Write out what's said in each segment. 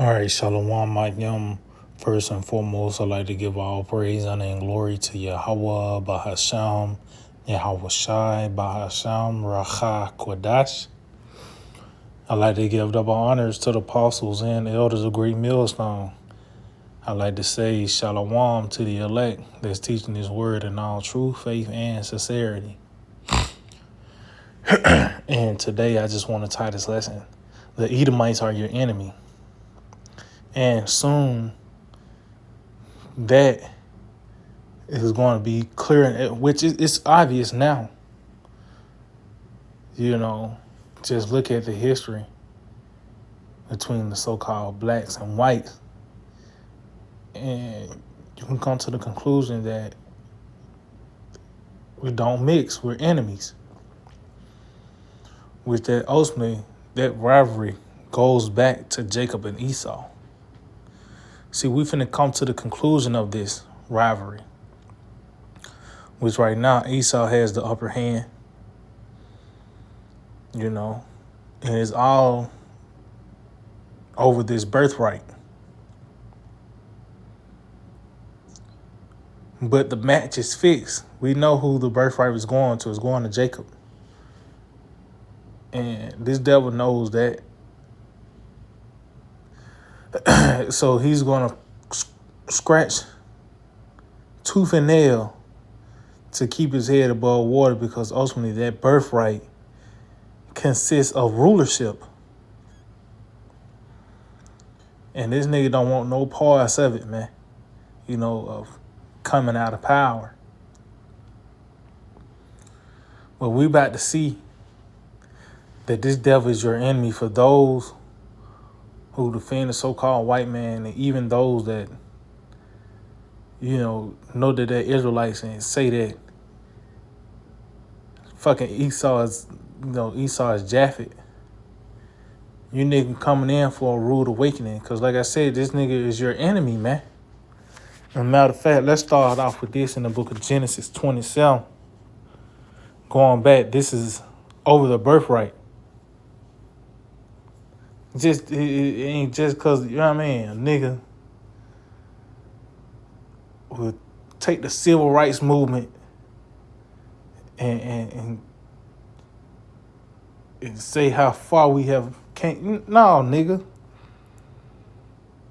All right, Shalom, Mike Yum. First and foremost, I'd like to give all praise, honor, and glory to Yahweh, Bahasham, Yahweh Shai, Bahasham, Racha, Kodash. I'd like to give double honors to the apostles and the elders of Great Millstone. I'd like to say Shalom to the elect that's teaching this word in all truth, faith, and sincerity. And today I just want to tie this lesson. The Edomites are your enemy. And soon that is going to be clear, which it's obvious now. Just look at the history between the so-called blacks and whites, and you can come to the conclusion that we don't mix, we're enemies. Which that ultimately, that rivalry goes back to Jacob and Esau. See, we finna come to the conclusion of this rivalry, which right now Esau has the upper hand, and it's all over this birthright. But the match is fixed. We know who the birthright is going to. It's going to Jacob. And this devil knows that. So he's going to scratch tooth and nail to keep his head above water, because ultimately that birthright consists of rulership. And this nigga don't want no parts of it, man. Of coming out of power. But we about to see that this devil is your enemy for those who defend the so-called white man, and even those that, know that they're Israelites and say that fucking Esau is Japhet. You nigga coming in for a rude awakening, because like I said, this nigga is your enemy, man. As a matter of fact, let's start off with this in the book of Genesis 27. Going back, this is over the birthright. It ain't just because, you know what I mean, a nigga would take the civil rights movement and say how far we have came. No, nigga.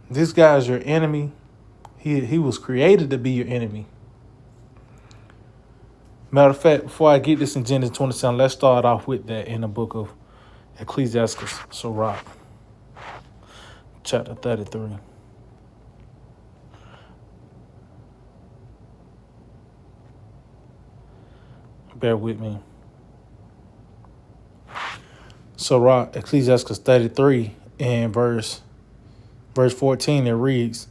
This guy's your enemy. He was created to be your enemy. Matter of fact, before I get this in Genesis 27, let's start off with that in the book of Ecclesiastes, Sirach, chapter 33. Bear with me. Sirach, Ecclesiastes 33, and verse 14, it reads,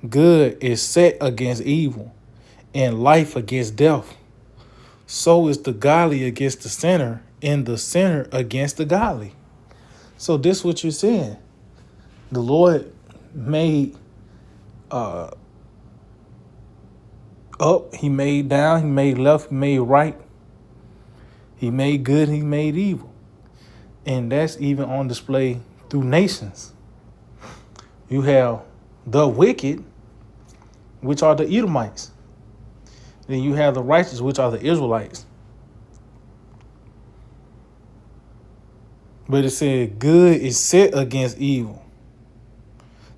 "Good is set against evil, and life against death. So is the godly against the sinner, and the sinner against the godly." So this is what you're saying. The Lord made up, he made down, he made left, he made right. He made good, he made evil. And that's even on display through nations. You have the wicked, which are the Edomites. Then you have the righteous, which are the Israelites. But it said good is set against evil.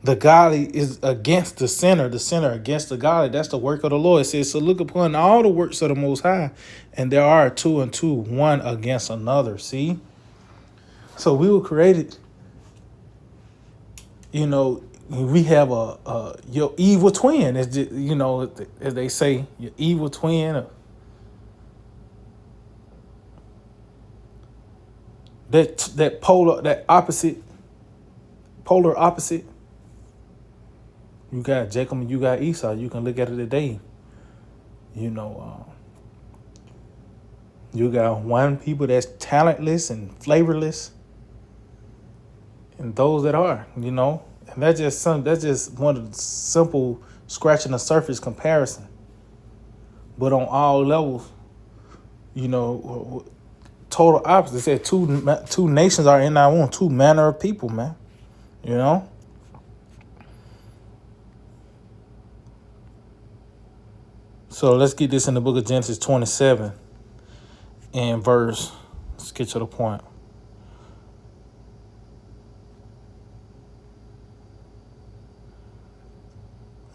The godly is against the sinner against the godly. That's the work of the Lord. It says, so look upon all the works of the Most High, and there are two and two, one against another. See? So we were created, we have your evil twin, as as they say, your evil twin. That polar opposite. You got Jacob and you got Esau. You can look at it today. You got one people that's talentless and flavorless, and those that are, and that's just one of the simple scratching the surface comparison. But on all levels, total opposite. It said two nations are in our own, two manner of people, man. So let's get this in the book of Genesis 27 and verse. Let's get to the point.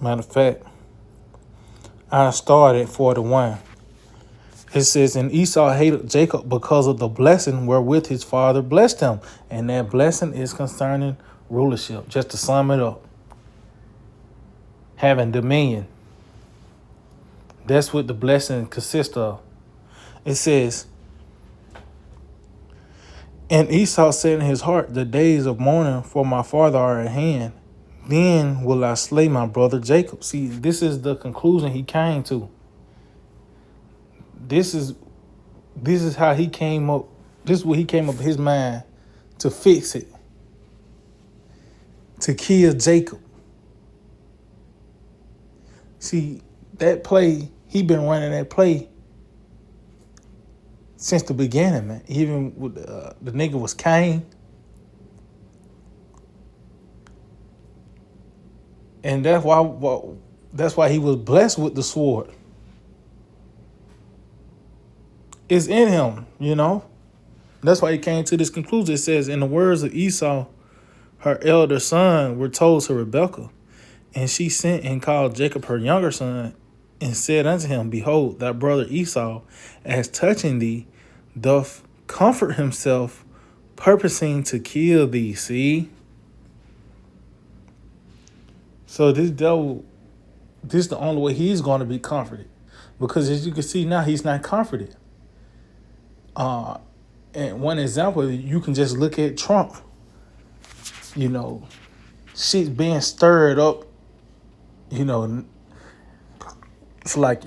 Matter of fact, I started 41. It says, and Esau hated Jacob because of the blessing wherewith his father blessed him. And that blessing is concerning rulership. Just to sum it up, having dominion. That's what the blessing consists of. It says, and Esau said in his heart, the days of mourning for my father are at hand. Then will I slay my brother Jacob. See, this is the conclusion he came to. This is how he came up. This is what he came up with his mind to fix it. To kill Jacob. See, that play, he been running that play since the beginning, man. Even with the nigga was Cain. And that's why he was blessed with the sword. It's in him, you know. That's why he came to this conclusion. It says, in the words of Esau, her elder son were told to Rebekah, and she sent and called Jacob her younger son, and said unto him, behold, thy brother Esau, as touching thee, doth comfort himself, purposing to kill thee. See? So this devil, this is the only way he's going to be comforted. Because as you can see now, he's not comforted. And one example, you can just look at Trump. You know, shit's being stirred up. You know, it's like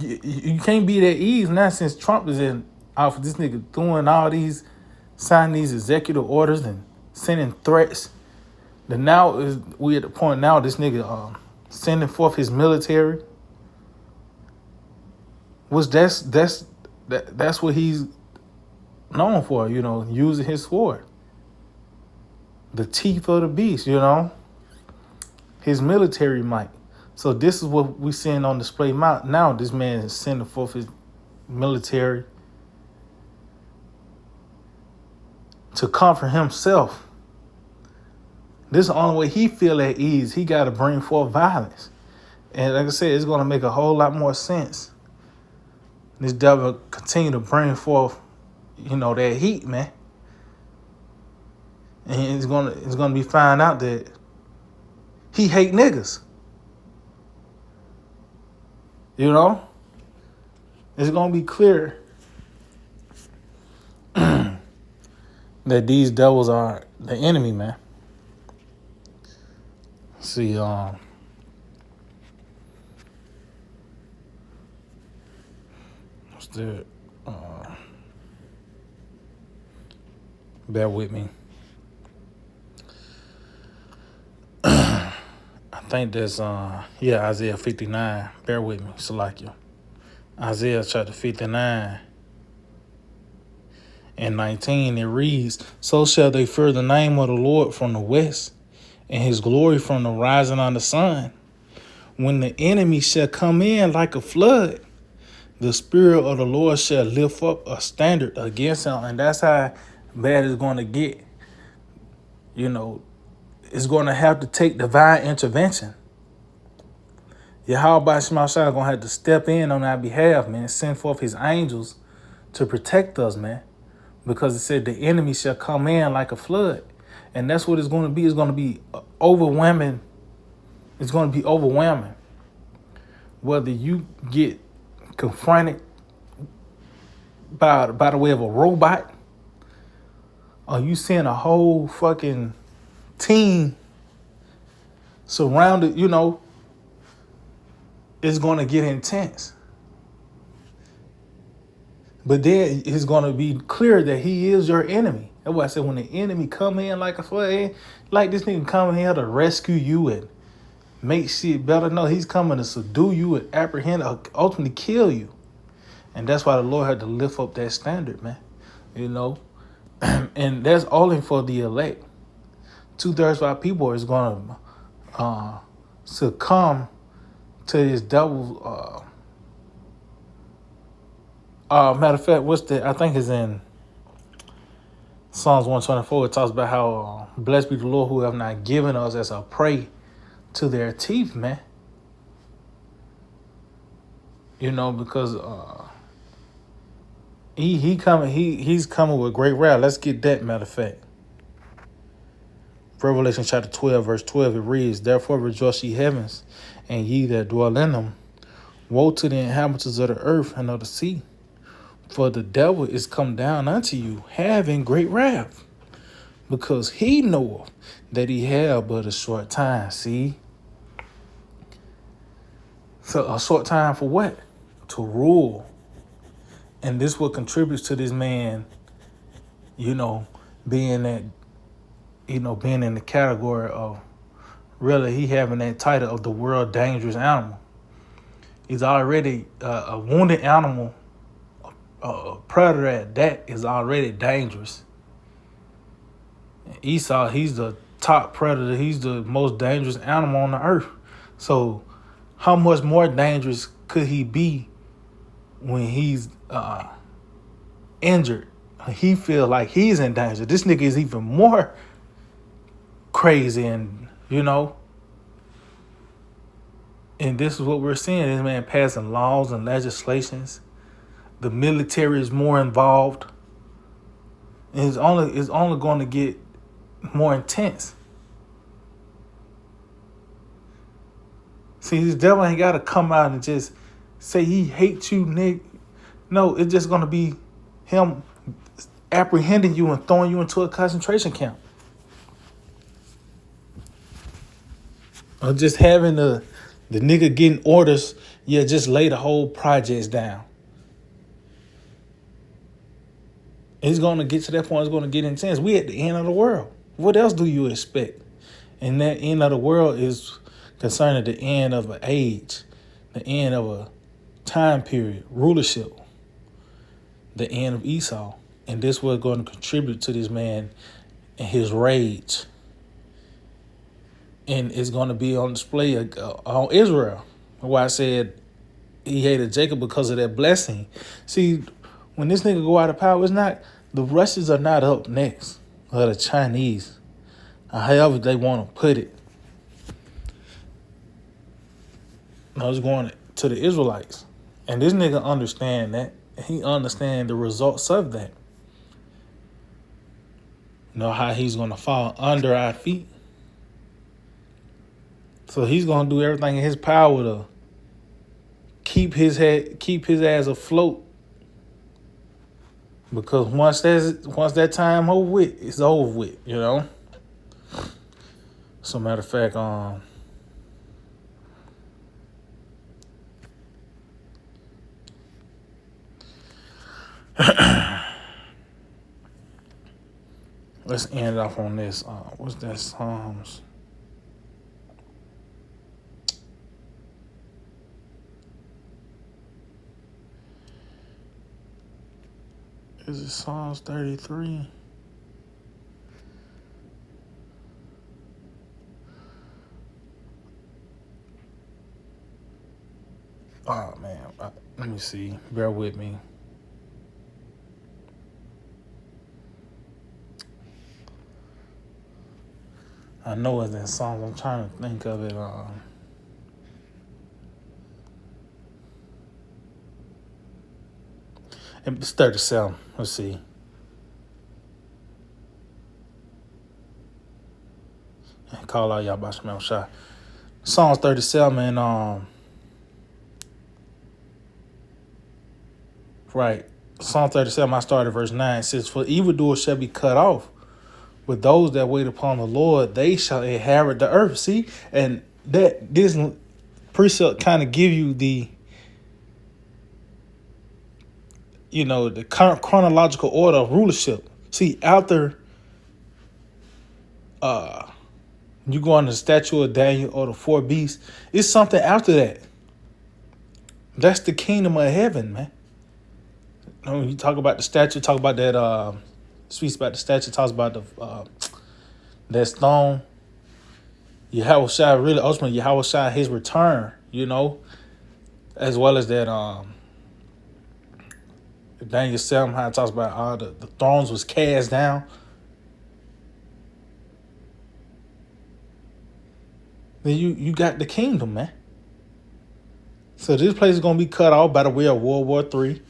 you can't be at ease now since Trump is in office. This nigga doing all these, signing these executive orders and sending threats. Then now we at the point now this nigga sending forth his military. That's what he's known for, you know, using his sword. The teeth of the beast, you know. His military might. So this is what we seeing on display now. This man is sending forth his military to comfort himself. This is the only way he feel at ease. He got to bring forth violence. And like I said, it's going to make a whole lot more sense. This devil continue to bring forth, you know, that heat, man. And it's gonna be found out that he hate niggas. You know? It's gonna be clear that these devils are the enemy, man. See, what's that? Bear with me. I think that's Isaiah 59. Bear with me, Salakia. Isaiah chapter 59 and 19, it reads, so shall they fear the name of the Lord from the west, and his glory from the rising of the sun. When the enemy shall come in like a flood, the Spirit of the Lord shall lift up a standard against him. And that's how bad it's going to get. You know, it's going to have to take divine intervention. Yahweh Shema Shai is going to have to step in on our behalf, man, and send forth his angels to protect us, man. Because it said the enemy shall come in like a flood. And that's what it's going to be. It's going to be overwhelming. It's going to be overwhelming. Whether you get confronted by the way of a robot, or you seeing a whole fucking team surrounded, you know, it's going to get intense. But then it's going to be clear that he is your enemy. That's why I said when the enemy come in like a flood, like this nigga coming here to rescue you and make shit better. No, he's coming to subdue you and apprehend, ultimately kill you. And that's why the Lord had to lift up that standard, man. You know, and that's only for the elect. 2/3 of our people is going to succumb to this devil's Matter of fact, what's the? I think it's in Psalms 124. It talks about how blessed be the Lord who have not given us as a prey to their teeth, man. You know, because he's coming with great wrath. Let's get that. Matter of fact, Revelation chapter 12, verse 12. It reads, "Therefore rejoice, ye heavens, and ye that dwell in them. Woe to the inhabitants of the earth and of the sea, for the devil is come down unto you, having great wrath, because he knoweth that he have but a short time." See? So a short time for what? To rule. And this what contributes to this man, you know, being that, being in the category of really he having that title of the world dangerous animal. He's already a wounded animal, a predator at that is already dangerous. Esau, he's the top predator. He's the most dangerous animal on the earth. So how much more dangerous could he be when he's injured? He feels like he's in danger. This nigga is even more crazy, and and this is what we're seeing. This man passing laws and legislations. The military is more involved. And it's only going to get more intense. See, this devil ain't got to come out and just say he hates you, Nick. No, it's just going to be him apprehending you and throwing you into a concentration camp. Or just having the nigga getting orders, just lay the whole projects down. It's going to get to that point. It's going to get intense. We at the end of the world. What else do you expect? And that end of the world is concerning the end of an age, the end of a time period, rulership, the end of Esau. And this was going to contribute to this man and his rage. And it's going to be on display on Israel. Why I said he hated Jacob because of that blessing. See, when this nigga go out of power, it's not, the Russians are not up next, or the Chinese, or however they want to put it. No, it's going to the Israelites. And this nigga understand that. He understand the results of that. How he's going to fall under our feet. So he's going to do everything in his power to keep his ass afloat. Because once that time over with, it's over with, So matter of fact, let's end off on this. What's that? Psalms. Is it Psalms 33? Oh, man. Let me see. Bear with me. I know it's in Psalms. I'm trying to think of it. It's 37. Let's see. Call out y'all by Shemel Shah. Psalms 37 and right. Psalm 37, I started verse 9. It says, "For evildoers shall be cut off, but those that wait upon the Lord, they shall inherit the earth." See? And this precept kind of give you the the chronological order of rulership. See, after you go on the statue of Daniel or the four beasts, it's something after that. That's the kingdom of heaven, man. When you talk about the statue, talk about that, speaks about the statue, talks about that stone. Yahweh Shai, really, ultimately, Yahweh Shai, his return, as well as that, Daniel 7, how it talks about all the thrones was cast down. Then you got the kingdom, man. So this place is going to be cut off by the way of World War III.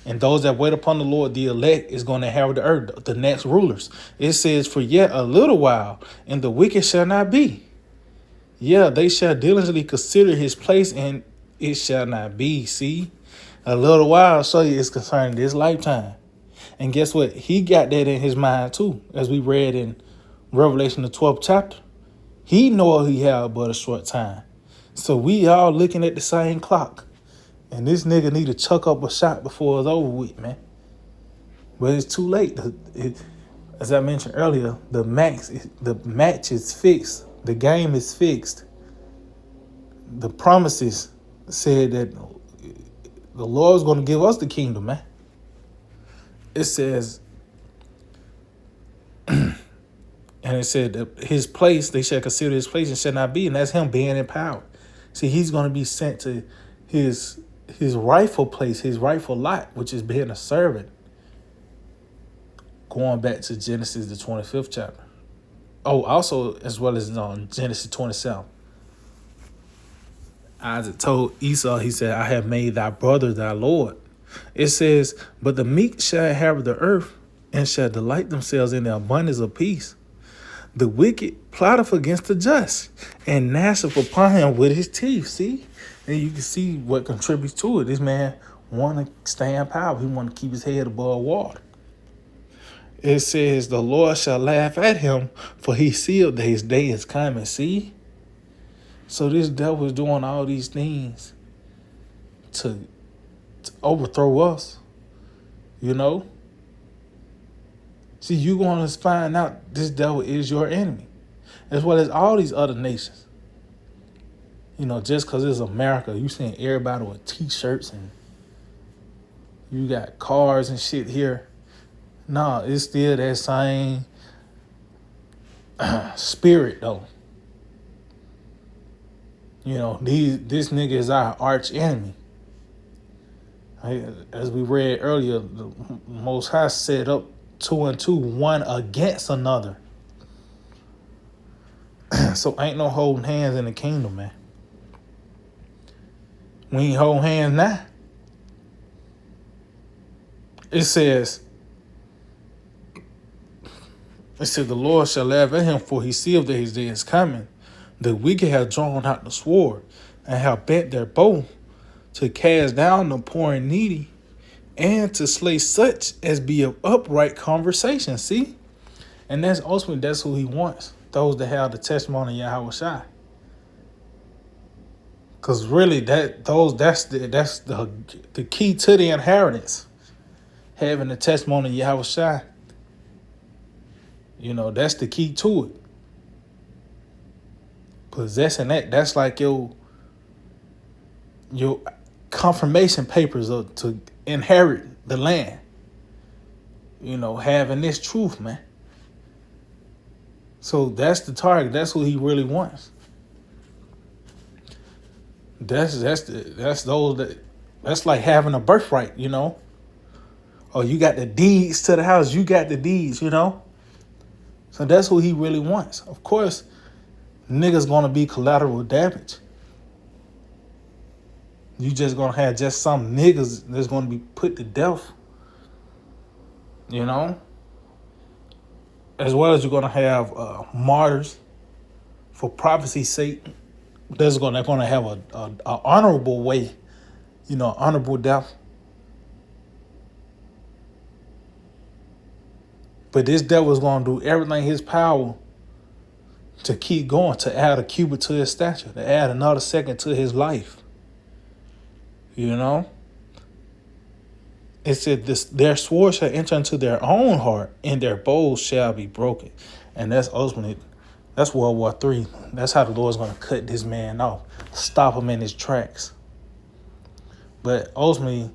And those that wait upon the Lord, the elect, is going to inherit the earth, the next rulers. It says, for yet a little while, and the wicked shall not be. Yeah, they shall diligently consider his place, and it shall not be. See? A little while, so it's concerning this lifetime. And guess what? He got that in his mind too, as we read in Revelation, the 12th chapter. He know he had but a short time. So we all looking at the same clock. And this nigga need to chuck up a shot before it's over with, man. But it's too late. As I mentioned earlier, the match is fixed. The game is fixed. The promises said that the Lord's going to give us the kingdom, man. It says, and it said that his place, they shall consider his place and shall not be. And that's him being in power. See, he's going to be sent to his rightful place, his rightful lot, which is being a servant. Going back to Genesis, the 25th chapter. Oh, also, as well as Genesis 27. Isaac told Esau, he said, I have made thy brother thy Lord. It says, but the meek shall inherit the earth and shall delight themselves in the abundance of peace. The wicked plotteth against the just and gnasheth upon him with his teeth. See? And you can see what contributes to it. This man want to stay in power. He want to keep his head above water. It says, the Lord shall laugh at him, for he seeth that his day is coming. See? So this devil is doing all these things to overthrow us. You know? See, you're going to find out this devil is your enemy, as well as all these other nations. You know, just because it's America, you seeing everybody with T-shirts and you got cars and shit here. No, it's still that same spirit, though. You know, this nigga is our arch enemy. As we read earlier, the Most High set up 2 and 2, one against another. So ain't no holding hands in the kingdom, man. We ain't holding hands now. It says, the Lord shall laugh at him, for he seeth that his day is coming. The wicked have drawn out the sword and have bent their bow to cast down the poor and needy and to slay such as be of upright conversation. See? And that's ultimately, that's who he wants. Those that have the testimony of Yahweh Shai. Because really, that's the key to the inheritance. Having the testimony of Yahweh Shai. You know, that's the key to it. Possessing that's like your confirmation papers to inherit the land. You know, having this truth, man. So that's the target. That's who he really wants. That's like having a birthright, you know. Oh, you got the deeds to the house. You got the deeds, you know. So that's who he really wants. Of course, niggas gonna be collateral damage. You just gonna have just some niggas that's gonna be put to death. You know? As well as you're gonna have martyrs for prophecy's sake. They're gonna have a honorable way, you know, honorable death. But this devil is gonna do everything in his power to keep going, to add a cubit to his stature, to add another second to his life. You know? It said, their sword shall enter into their own heart, and their bows shall be broken. And that's ultimately, that's World War III. That's how the Lord's going to cut this man off, stop him in his tracks. But ultimately,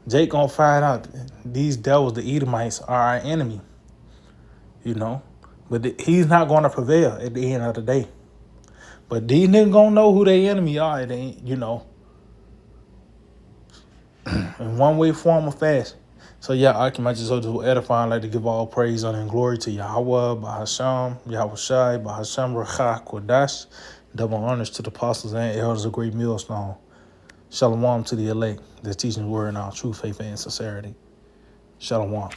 Jake going to find out these devils, the Edomites, are our enemy. You know? But he's not going to prevail at the end of the day. But these niggas going to know who their enemy are, you know. In one way, form, or fashion. So yeah, I can just to edify and like to give all praise, honor, and glory to Yahweh, Bahasham, Yahweh Shai, Bahasham, Rachah, Kodash. Double honors to the apostles and elders of Great Millstone. Shalom to the elect that's teaching the word in our true faith and sincerity. Shalom.